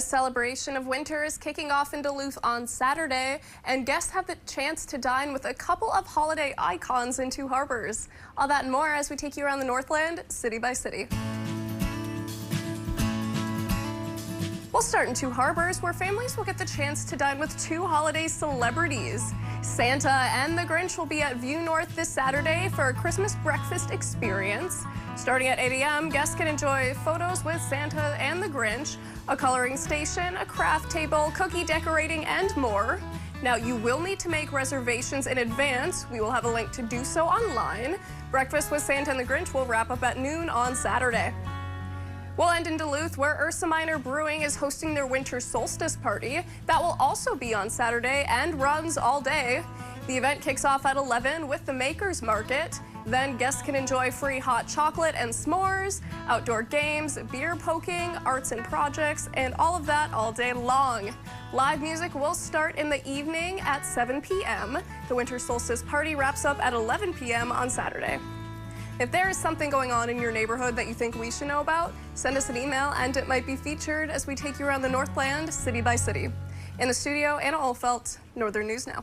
A celebration of winter is kicking off in Duluth on Saturday, and guests have the chance to dine with a couple of holiday icons in Two Harbors. All that and more as we take you around the Northland, city by city. We'll start in Two Harbors, where families will get the chance to dine with two holiday celebrities. Santa and the Grinch will be at View North this Saturday for a Christmas breakfast experience. Starting at 8 a.m., guests can enjoy photos with Santa and the Grinch, a coloring station, a craft table, cookie decorating, and more. Now, you will need to make reservations in advance. We will have a link to do so online. Breakfast with Santa and the Grinch will wrap up at noon on Saturday. We'll end in Duluth, where Ursa Minor Brewing is hosting their winter solstice party. That will also be on Saturday and runs all day. The event kicks off at 11 with the Makers Market. Then guests can enjoy free hot chocolate and s'mores, outdoor games, beer poking, arts and projects, and all of that all day long. Live music will start in the evening at 7 p.m. The winter solstice party wraps up at 11 p.m. on Saturday. If there is something going on in your neighborhood that you think we should know about, send us an email and it might be featured as we take you around the Northland city by city. In the studio, Anna Olfelt, Northern News Now.